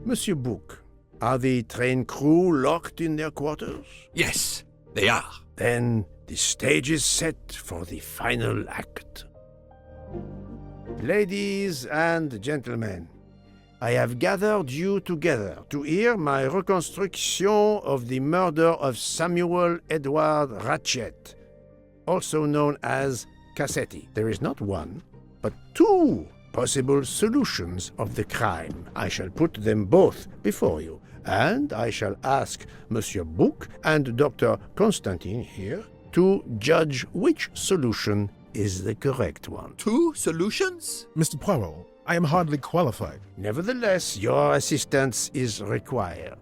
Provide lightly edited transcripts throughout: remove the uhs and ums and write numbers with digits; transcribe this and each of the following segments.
Monsieur Book, are the train crew locked in their quarters? Yes, they are. Then the stage is set for the final act. Ladies and gentlemen, I have gathered you together to hear my reconstruction of the murder of Samuel Edward Ratchet, also known as Cassetti. There is not one, but two possible solutions of the crime. I shall put them both before you, and I shall ask Monsieur Book and Dr. Constantine here to judge which solution is the correct one. Two solutions? Mr. Poirot, I am hardly qualified. Nevertheless, your assistance is required.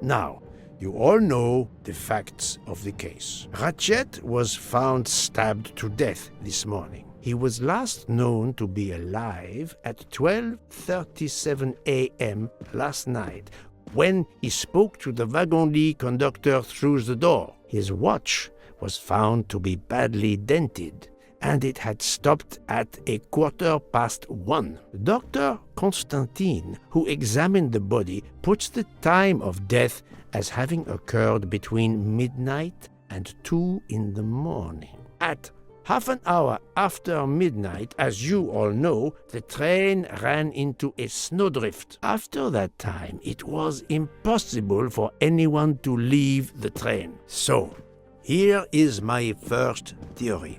Now, you all know the facts of the case. Ratchet was found stabbed to death this morning. He was last known to be alive at 12:37 a.m. last night, when he spoke to the wagon-lit conductor through the door. His watch was found to be badly dented, and it had stopped at 1:15. Dr. Constantine, who examined the body, puts the time of death as having occurred between midnight and 2 in the morning. At half an hour after midnight, as you all know, the train ran into a snowdrift. After that time, it was impossible for anyone to leave the train. So, here is my first theory.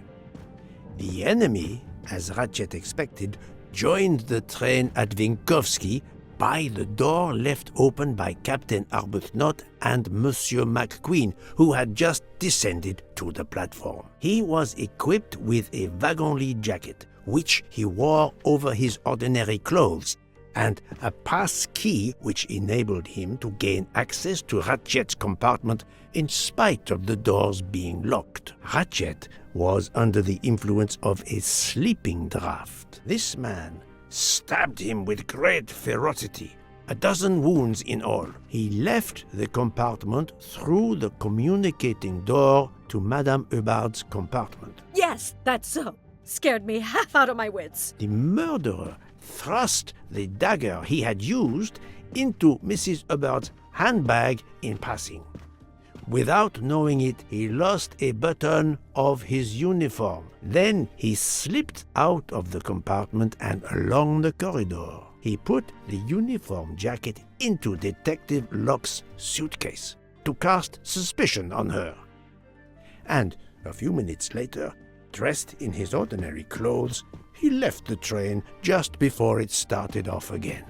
The enemy, as Ratchet expected, joined the train at Vinkovsky by the door left open by Captain Arbuthnot and Monsieur McQueen, who had just descended to the platform. He was equipped with a wagon-lit jacket, which he wore over his ordinary clothes, and a pass key which enabled him to gain access to Ratchet's compartment in spite of the doors being locked. Ratchet was under the influence of a sleeping draught. This man stabbed him with great ferocity, 12 wounds in all. He left the compartment through the communicating door to Madame Hubbard's compartment. Yes, that's so. Scared me half out of my wits. The murderer thrust the dagger he had used into Mrs. Hubbard's handbag in passing. Without knowing it, he lost a button of his uniform. Then he slipped out of the compartment and along the corridor. He put the uniform jacket into Detective Locke's suitcase to cast suspicion on her. And a few minutes later, dressed in his ordinary clothes, he left the train just before it started off again,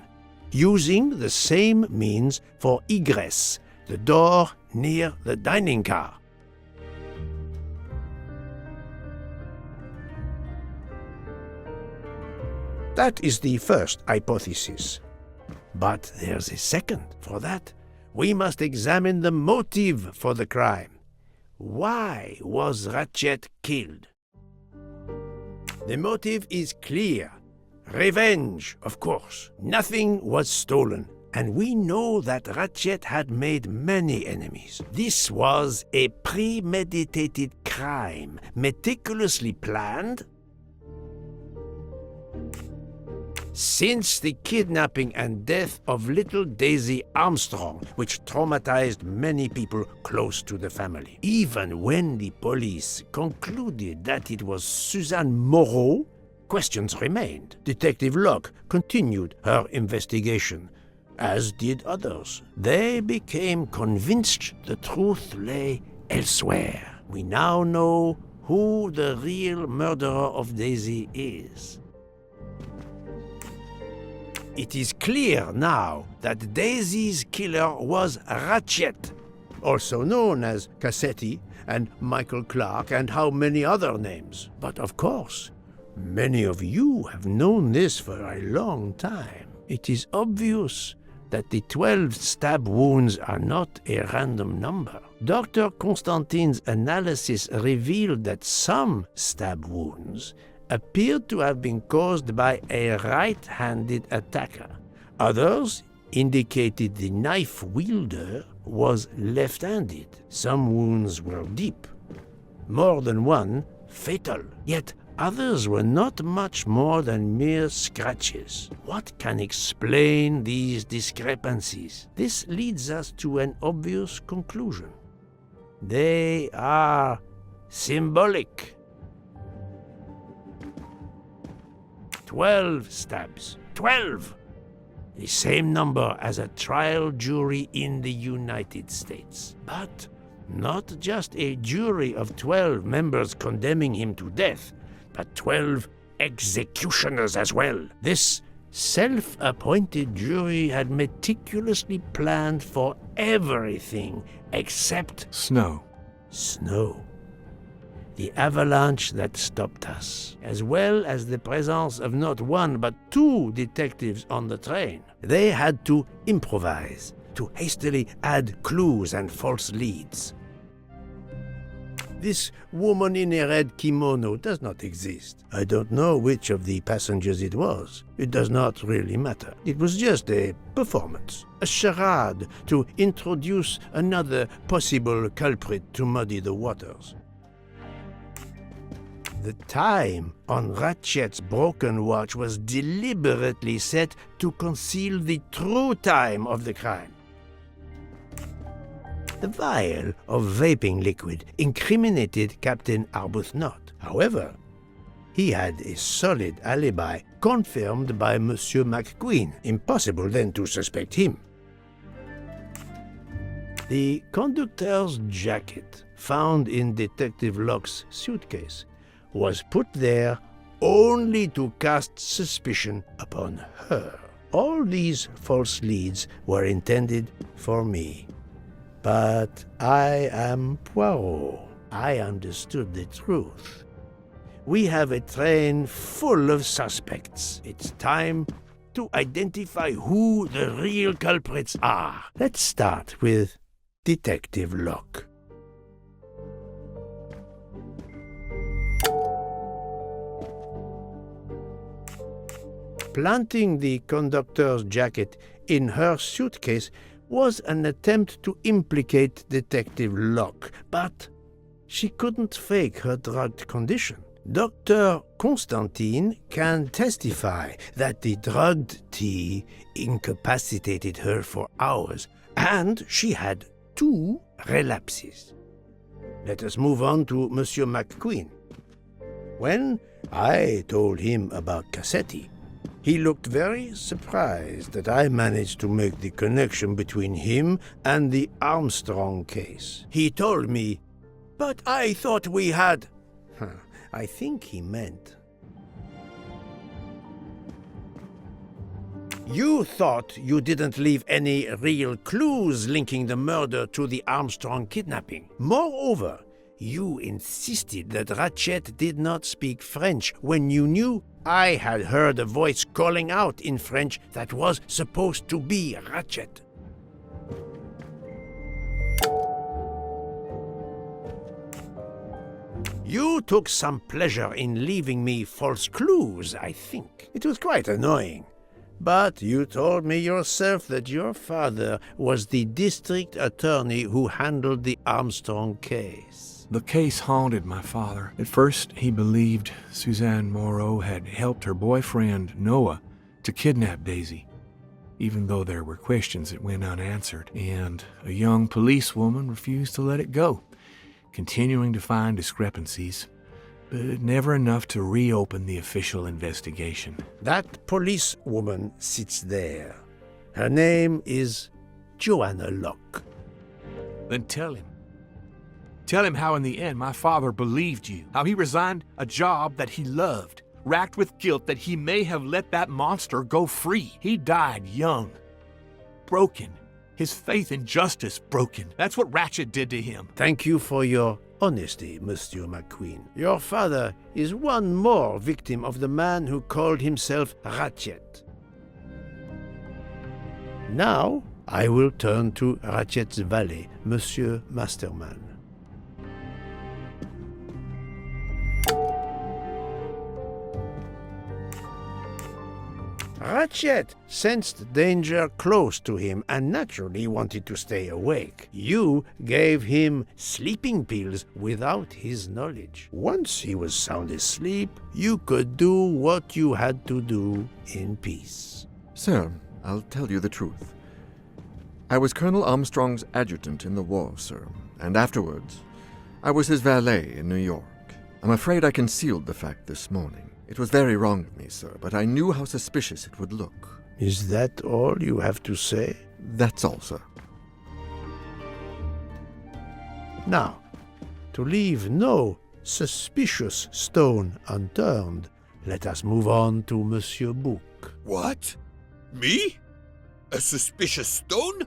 using the same means for egress, the door near the dining car. That is the first hypothesis. But there's a second. For that, we must examine the motive for the crime. Why was Ratchet killed? The motive is clear. Revenge, of course. Nothing was stolen, and we know that Ratchet had made many enemies. This was a premeditated crime, meticulously planned. Since the kidnapping and death of little Daisy Armstrong, which traumatized many people close to the family. Even when the police concluded that it was Suzanne Moreau, questions remained. Detective Locke continued her investigation, as did others. They became convinced the truth lay elsewhere. We now know who the real murderer of Daisy is. It is clear now that Daisy's killer was Ratchet, also known as Cassetti and Michael Clark and how many other names. But of course, many of you have known this for a long time. It is obvious that the 12 stab wounds are not a random number. Dr. Constantine's analysis revealed that some stab wounds appeared to have been caused by a right-handed attacker. Others indicated the knife wielder was left-handed. Some wounds were deep, more than one fatal, yet others were not much more than mere scratches. What can explain these discrepancies? This leads us to an obvious conclusion. They are symbolic. 12 stabs. 12! The same number as a trial jury in the United States. But not just a jury of 12 members condemning him to death, but 12 executioners as well. This self-appointed jury had meticulously planned for everything except Snow. snow. The avalanche that stopped us, as well as the presence of not one but two detectives on the train. They had to improvise, to hastily add clues and false leads. This woman in a red kimono does not exist. I don't know which of the passengers it was. It does not really matter. It was just a performance, a charade to introduce another possible culprit to muddy the waters. The time on Ratchet's broken watch was deliberately set to conceal the true time of the crime. The vial of vaping liquid incriminated Captain Arbuthnot. However, he had a solid alibi confirmed by Monsieur McQueen. Impossible then to suspect him. The conductor's jacket, found in Detective Locke's suitcase, was put there only to cast suspicion upon her. All these false leads were intended for me. But I am Poirot. I understood the truth. We have a train full of suspects. It's time to identify who the real culprits are. Let's start with Detective Locke. Planting the conductor's jacket in her suitcase was an attempt to implicate Detective Locke, but she couldn't fake her drugged condition. Dr. Constantine can testify that the drugged tea incapacitated her for hours, and she had 2 relapses. Let us move on to Monsieur McQueen. When I told him about Cassetti, he looked very surprised that I managed to make the connection between him and the Armstrong case. He told me, "But I thought we had..." I think he meant, "You thought you didn't leave any real clues linking the murder to the Armstrong kidnapping. Moreover, you insisted that Ratchet did not speak French when you knew I had heard a voice calling out in French that was supposed to be Ratchet." You took some pleasure in leaving me false clues, I think. It was quite annoying. But you told me yourself that your father was the district attorney who handled the Armstrong case. The case haunted my father. At first, he believed Suzanne Moreau had helped her boyfriend, Noah, to kidnap Daisy, even though there were questions that went unanswered, and a young policewoman refused to let it go, continuing to find discrepancies, but never enough to reopen the official investigation. That policewoman sits there. Her name is Joanna Locke. Then tell him. Tell him how in the end my father believed you, how he resigned a job that he loved, racked with guilt that he may have let that monster go free. He died young, broken, his faith in justice broken. That's what Ratchet did to him. Thank you for your honesty, Monsieur McQueen. Your father is one more victim of the man who called himself Ratchet. Now, I will turn to Ratchet's valet, Monsieur Masterman. Ratchet sensed danger close to him and naturally wanted to stay awake. You gave him sleeping pills without his knowledge. Once he was sound asleep, you could do what you had to do in peace. Sir, I'll tell you the truth. I was Colonel Armstrong's adjutant in the war, sir, and afterwards, I was his valet in New York. I'm afraid I concealed the fact this morning. It was very wrong of me, sir, but I knew how suspicious it would look. Is that all you have to say? That's all, sir. Now, to leave no suspicious stone unturned, let us move on to Monsieur Book. What? Me? A suspicious stone?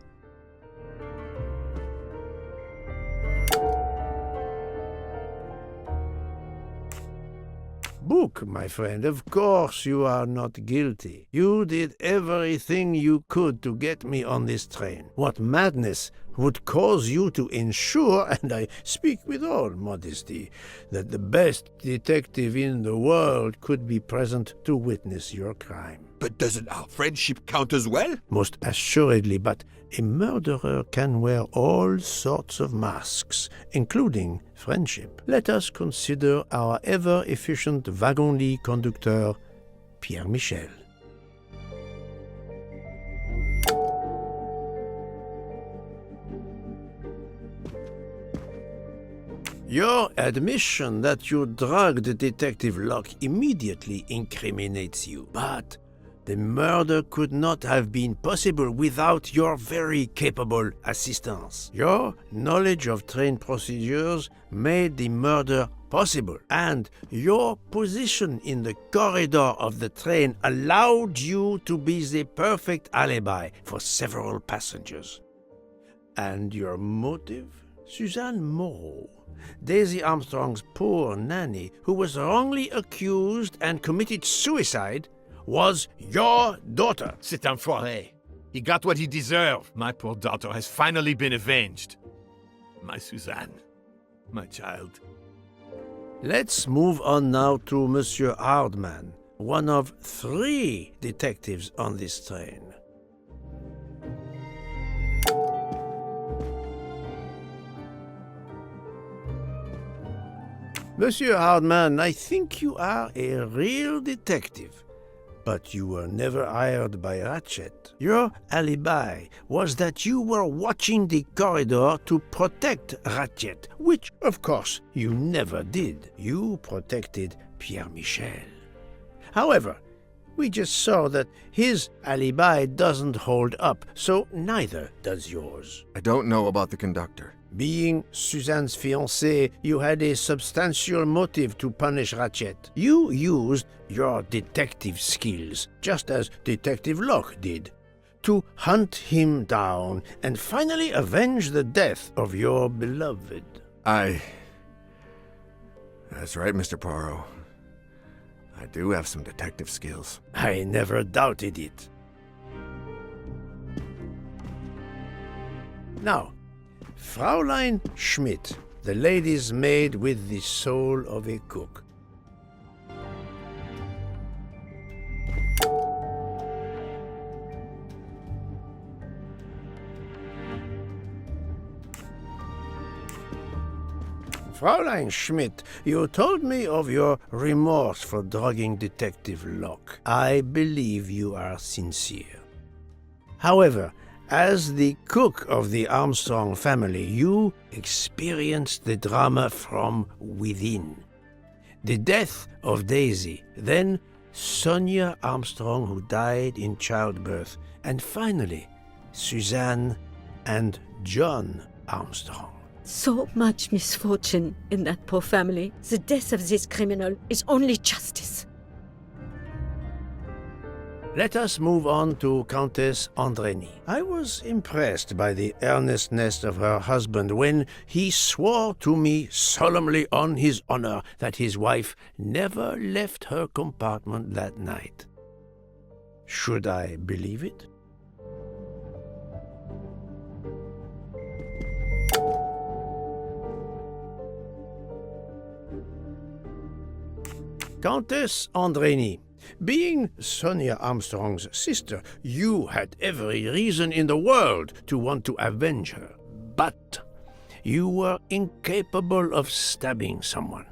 Book, my friend, of course you are not guilty. You did everything you could to get me on this train. What madness would cause you to ensure, and I speak with all modesty, that the best detective in the world could be present to witness your crime? But doesn't our friendship count as well? Most assuredly, but a murderer can wear all sorts of masks, including friendship. Let us consider our ever-efficient wagon-lit conductor, Pierre Michel. Your admission that you drugged Detective Locke immediately incriminates you, but the murder could not have been possible without your very capable assistance. Your knowledge of train procedures made the murder possible, and your position in the corridor of the train allowed you to be the perfect alibi for several passengers. And your motive? Suzanne Moreau, Daisy Armstrong's poor nanny, who was wrongly accused and committed suicide, was your daughter. C'est un foiré. He got what he deserved. My poor daughter has finally been avenged. My Suzanne. My child. Let's move on now to Monsieur Hardman, one of 3 detectives on this train. Monsieur Hardman, I think you are a real detective. But you were never hired by Ratchet. Your alibi was that you were watching the corridor to protect Ratchet, which, of course, you never did. You protected Pierre Michel. However, we just saw that his alibi doesn't hold up, so neither does yours. I don't know about the conductor. Being Suzanne's fiancé, you had a substantial motive to punish Ratchet. You used your detective skills, just as Detective Locke did, to hunt him down and finally avenge the death of your beloved. That's right, Mr. Poirot. I do have some detective skills. I never doubted it. Now, Fraulein Schmidt, the lady's maid with the soul of a cook. Fraulein Schmidt, you told me of your remorse for drugging Detective Locke. I believe you are sincere. However, as the cook of the Armstrong family, you experienced the drama from within. The death of Daisy, then Sonia Armstrong, who died in childbirth, and finally, Suzanne and John Armstrong. So much misfortune in that poor family. The death of this criminal is only justice. Let us move on to Countess Andreni. I was impressed by the earnestness of her husband when he swore to me solemnly on his honor that his wife never left her compartment that night. Should I believe it? Countess Andreni, Being Sonia Armstrong's sister, you had every reason in the world to want to avenge her. But you were incapable of stabbing someone,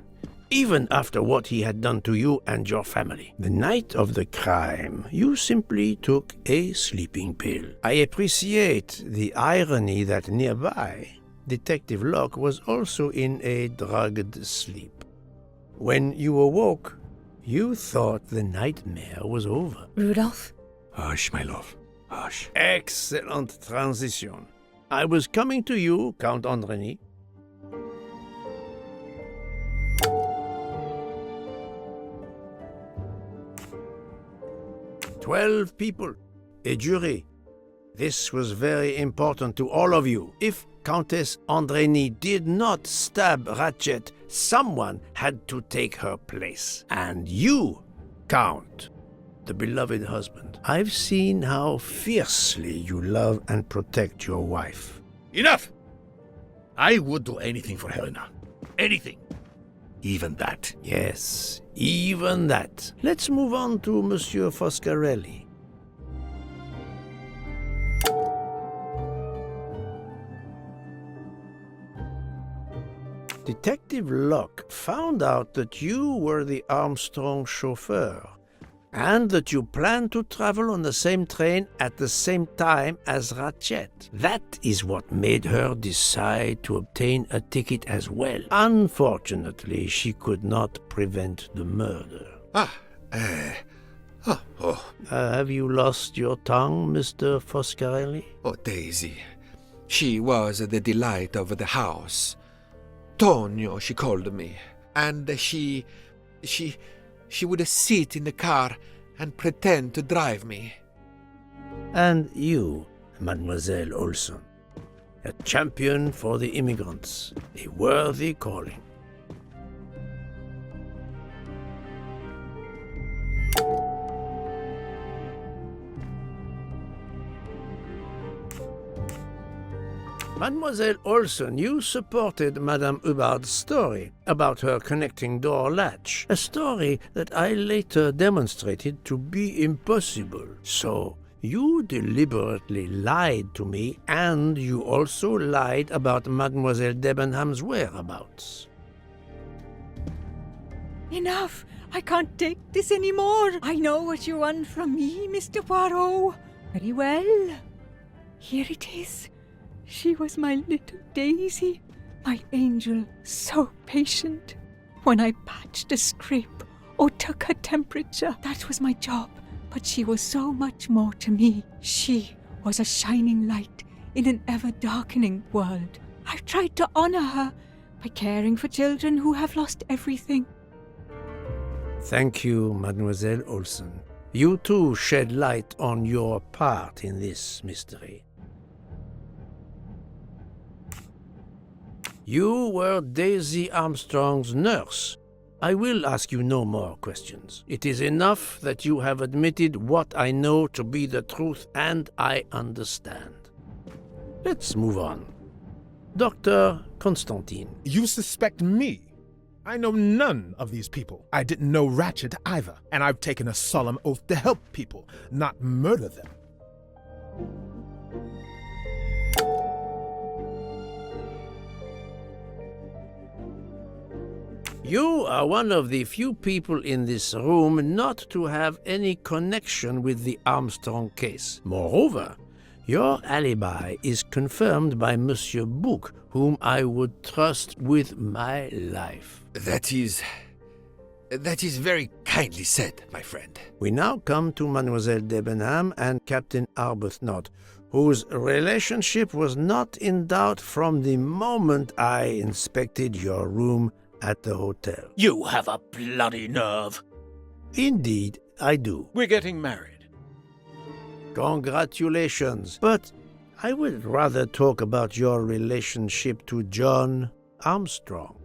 even after what he had done to you and your family. The night of the crime, you simply took a sleeping pill. I appreciate the irony that nearby, Detective Locke was also in a drugged sleep. When you awoke, you thought the nightmare was over. Rudolph? Hush, my love. Hush. Excellent transition. I was coming to you, Count Andreny. "12 people, a jury. This was very important to all of you. If Countess Andreny did not stab Ratchet, someone had to take her place. And you, Count, the beloved husband. I've seen how fiercely you love and protect your wife." Enough! I would do anything for Helena. Anything. Even that. Yes, even that. Let's move on to Monsieur Foscarelli. Detective Locke found out that you were the Armstrong chauffeur, and that you planned to travel on the same train at the same time as Ratchet. That is what made her decide to obtain a ticket as well. Unfortunately, she could not prevent the murder. Have you lost your tongue, Mr. Foscarelli? Oh, Daisy. She was the delight of the house. Tonio, she called me. And she would sit in the car and pretend to drive me. And you, Mademoiselle Olson, a champion for the immigrants, a worthy calling. Mademoiselle Olson, you supported Madame Hubbard's story about her connecting door latch, a story that I later demonstrated to be impossible. So, you deliberately lied to me, and you also lied about Mademoiselle Debenham's whereabouts. Enough! I can't take this anymore! I know what you want from me, Mr. Poirot. Very well. Here it is. She was my little Daisy, my angel, so patient. When I patched a scrape or took her temperature, that was my job. But she was so much more to me. She was a shining light in an ever-darkening world. I've tried to honor her by caring for children who have lost everything. Thank you, Mademoiselle Olson. You too shed light on your part in this mystery. You were Daisy Armstrong's nurse. I will ask you no more questions. It is enough that you have admitted what I know to be the truth, and I understand. Let's move on. Dr. Constantine. You suspect me? I know none of these people. I didn't know Ratchet either, and I've taken a solemn oath to help people, not murder them. You are one of the few people in this room not to have any connection with the Armstrong case. Moreover, your alibi is confirmed by Monsieur Bouc, whom I would trust with my life. That is very kindly said, my friend. We now come to Mademoiselle Debenham and Captain Arbuthnot, whose relationship was not in doubt from the moment I inspected your room at the hotel. You have a bloody nerve. Indeed, I do. We're getting married. Congratulations. But I would rather talk about your relationship to John Armstrong.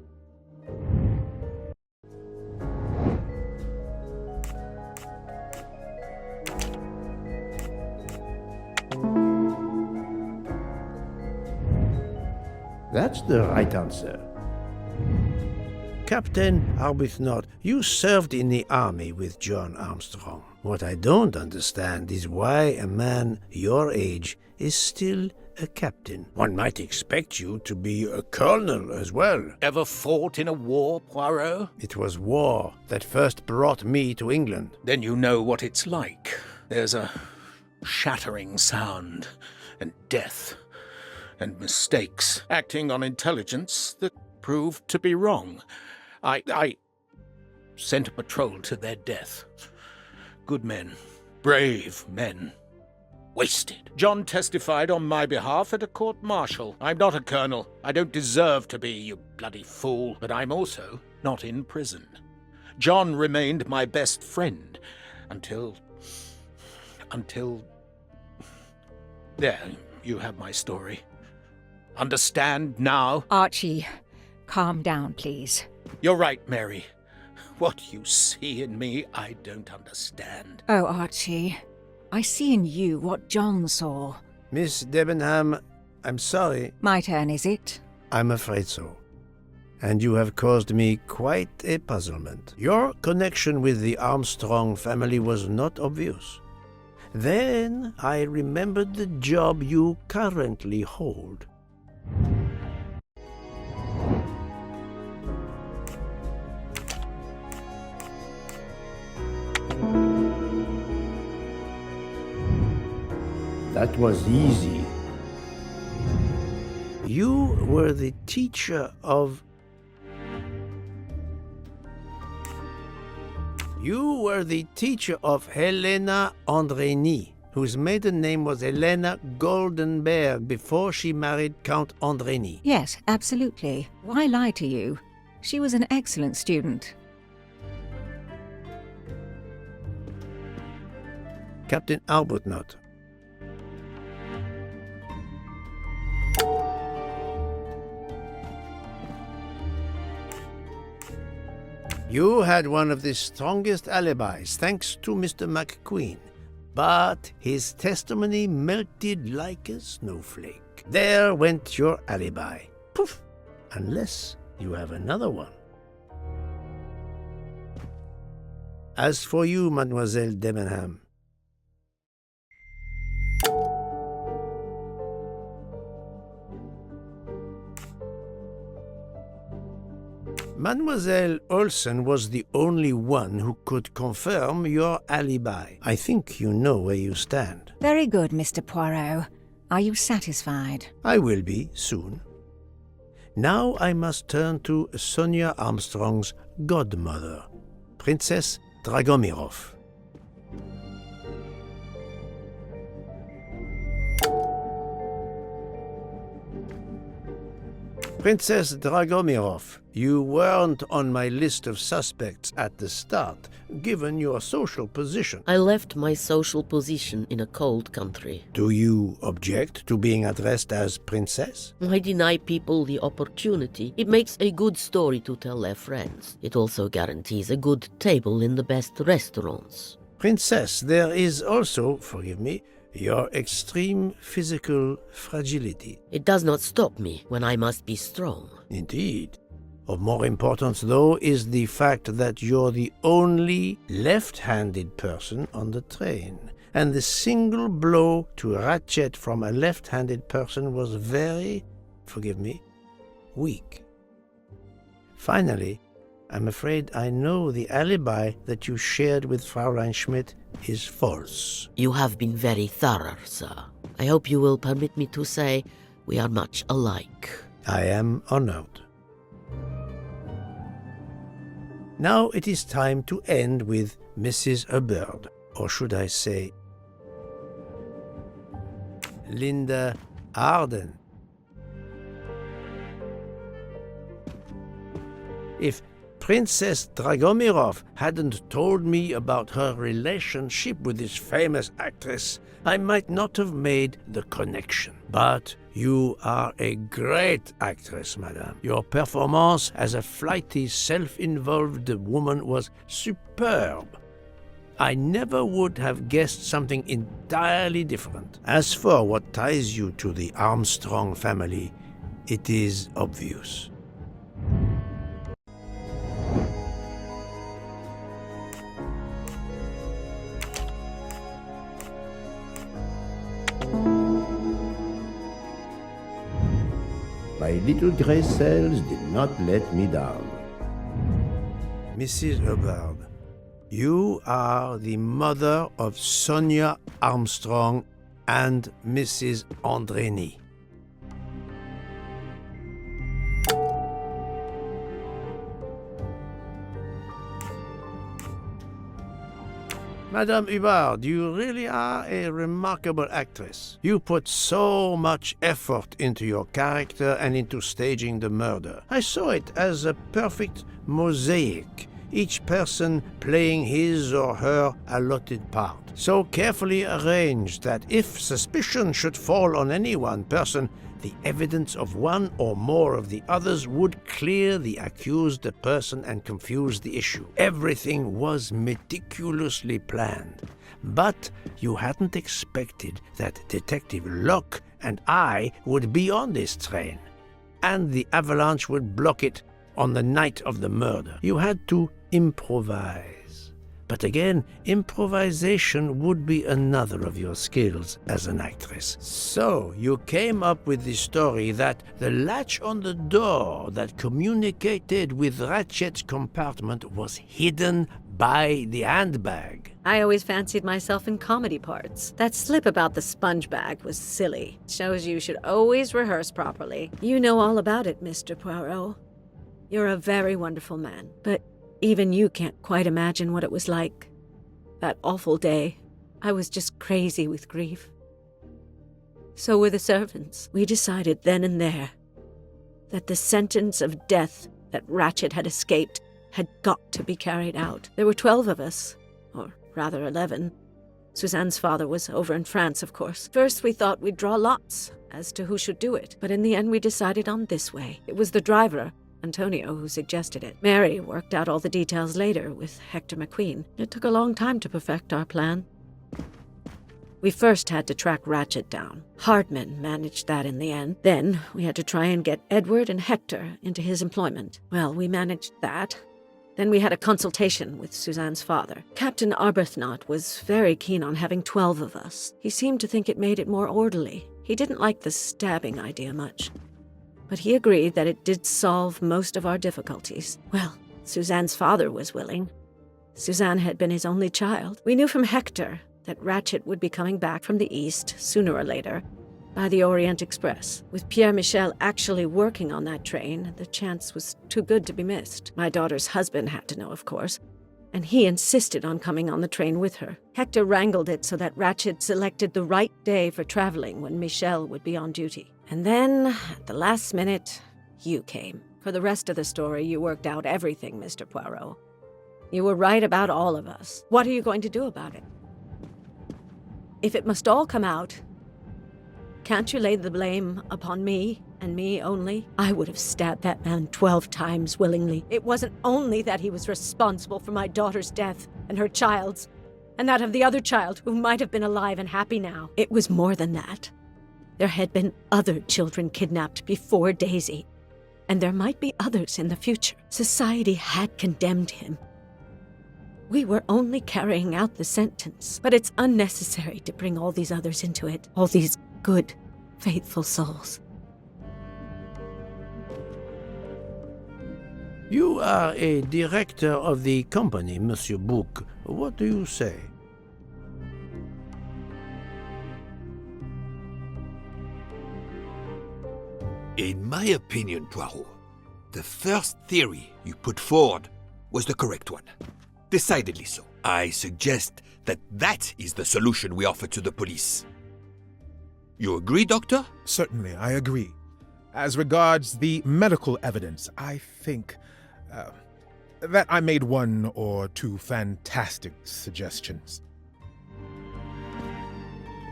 That's the right answer. Captain Arbuthnot, you served in the army with John Armstrong. What I don't understand is why a man your age is still a captain. One might expect you to be a colonel as well. Ever fought in a war, Poirot? It was war that first brought me to England. Then you know what it's like. There's a shattering sound, and death, and mistakes, acting on intelligence that proved to be wrong. I sent a patrol to their death. Good men, brave men, wasted. John testified on my behalf at a court-martial. I'm not a colonel. I don't deserve to be, you bloody fool. But I'm also not in prison. John remained my best friend until... There, you have my story. Understand now? Archie, calm down, please. You're right, Mary. What you see in me, I don't understand. Oh, Archie, I see in you what John saw. Miss Debenham, I'm sorry. My turn, is it? I'm afraid so. And you have caused me quite a puzzlement. Your connection with the Armstrong family was not obvious. Then I remembered the job you currently hold. That was easy. You were the teacher of... You were the teacher of Helena Andrény, whose maiden name was Helena Goldenberg before she married Count Andrény. Yes, absolutely. Why lie to you? She was an excellent student. Captain Arbuthnot. You had one of the strongest alibis, thanks to Mr. McQueen. But his testimony melted like a snowflake. There went your alibi. Poof! Unless you have another one. As for you, Mademoiselle Debenham, Mademoiselle Olsen was the only one who could confirm your alibi. I think you know where you stand. Very good, Mr. Poirot. Are you satisfied? I will be, soon. Now I must turn to Sonia Armstrong's godmother, Princess Dragomirov. Princess Dragomirov, you weren't on my list of suspects at the start, given your social position. I left my social position in a cold country. Do you object to being addressed as Princess? I deny people the opportunity. It makes a good story to tell their friends. It also guarantees a good table in the best restaurants. Princess, there is also, forgive me, your extreme physical fragility. It does not stop me when I must be strong. Indeed. Of more importance, though, is the fact that you're the only left-handed person on the train. And the single blow to ratchet from a left-handed person was very, forgive me, weak. Finally, I'm afraid I know the alibi that you shared with Fraulein Schmidt is false. You have been very thorough, sir. I hope you will permit me to say we are much alike. I am honored. Now it is time to end with Mrs. Hubbard, or should I say, Linda Arden. If Princess Dragomirov hadn't told me about her relationship with this famous actress, I might not have made the connection. But you are a great actress, madame. Your performance as a flighty, self-involved woman was superb. I never would have guessed something entirely different. As for what ties you to the Armstrong family, it is obvious. My little gray cells did not let me down. Mrs. Hubbard, you are the mother of Sonia Armstrong and Mrs. Andreni. Madame Hubbard, you really are a remarkable actress. You put so much effort into your character and into staging the murder. I saw it as a perfect mosaic, each person playing his or her allotted part, so carefully arranged that if suspicion should fall on any one person, the evidence of one or more of the others would clear the accused person and confuse the issue. Everything was meticulously planned. But you hadn't expected that Detective Locke and I would be on this train, and the avalanche would block it on the night of the murder. You had to improvise. But again, improvisation would be another of your skills as an actress. So you came up with the story that the latch on the door that communicated with Ratchet's compartment was hidden by the handbag. I always fancied myself in comedy parts. That slip about the sponge bag was silly. Shows you should always rehearse properly. You know all about it, Mr. Poirot. You're a very wonderful man, but even you can't quite imagine what it was like. That awful day, I was just crazy with grief. So were the servants. We decided then and there that the sentence of death that Ratchet had escaped had got to be carried out. There were 12 of us, or rather 11. Suzanne's father was over in France, of course. First we thought we'd draw lots as to who should do it, but in the end we decided on this way. It was the driver, Antonio, who suggested it. Mary worked out all the details later with Hector McQueen. It took a long time to perfect our plan. We first had to track Ratchet down. Hardman managed that in the end. Then we had to try and get Edward and Hector into his employment. Well, we managed that. Then we had a consultation with Suzanne's father. Captain Arbuthnot was very keen on having 12 of us. He seemed to think it made it more orderly. He didn't like the stabbing idea much, but he agreed that it did solve most of our difficulties. Well, Suzanne's father was willing. Suzanne had been his only child. We knew from Hector that Ratchet would be coming back from the east, sooner or later, by the Orient Express. With Pierre Michel actually working on that train, the chance was too good to be missed. My daughter's husband had to know, of course, and he insisted on coming on the train with her. Hector wrangled it so that Ratchet selected the right day for traveling when Michel would be on duty. And then, at the last minute, you came. For the rest of the story, you worked out everything, Mr. Poirot. You were right about all of us. What are you going to do about it? If it must all come out, can't you lay the blame upon me, and me only? I would have stabbed that man 12 times willingly. It wasn't only that he was responsible for my daughter's death, and her child's, and that of the other child who might have been alive and happy now. It was more than that. There had been other children kidnapped before Daisy, and there might be others in the future. Society had condemned him. We were only carrying out the sentence, but it's unnecessary to bring all these others into it, all these good, faithful souls. You are a director of the company, Monsieur Bouc. What do you say? In my opinion, Poirot, the first theory you put forward was the correct one. Decidedly so. I suggest that is the solution we offer to the police. You agree, Doctor? Certainly, I agree. As regards the medical evidence, I think that I made one or two fantastic suggestions.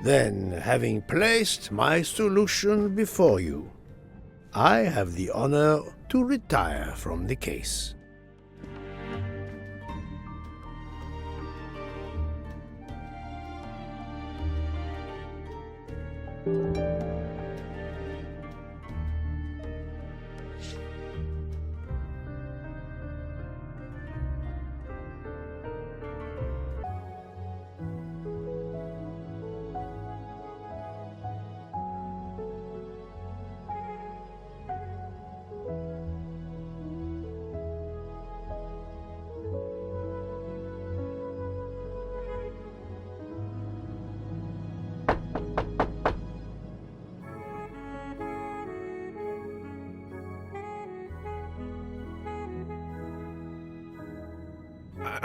Then, having placed my solution before you, I have the honor to retire from the case.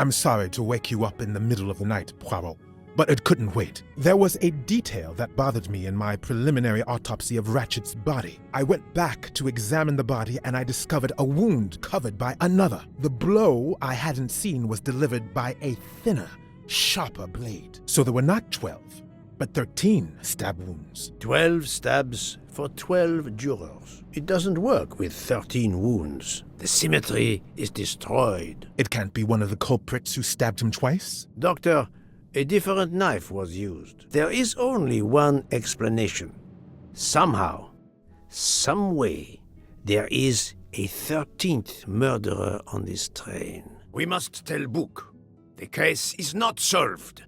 I'm sorry to wake you up in the middle of the night, Poirot, but it couldn't wait. There was a detail that bothered me in my preliminary autopsy of Ratchet's body. I went back to examine the body and I discovered a wound covered by another. The blow I hadn't seen was delivered by a thinner, sharper blade. So there were not 12, but 13 stab wounds. 12 stabs for 12 jurors. It doesn't work with 13 wounds. The symmetry is destroyed. It can't be one of the culprits who stabbed him twice? Doctor, a different knife was used. There is only one explanation. Somehow, some way, there is a 13th murderer on this train. We must tell Book. The case is not solved.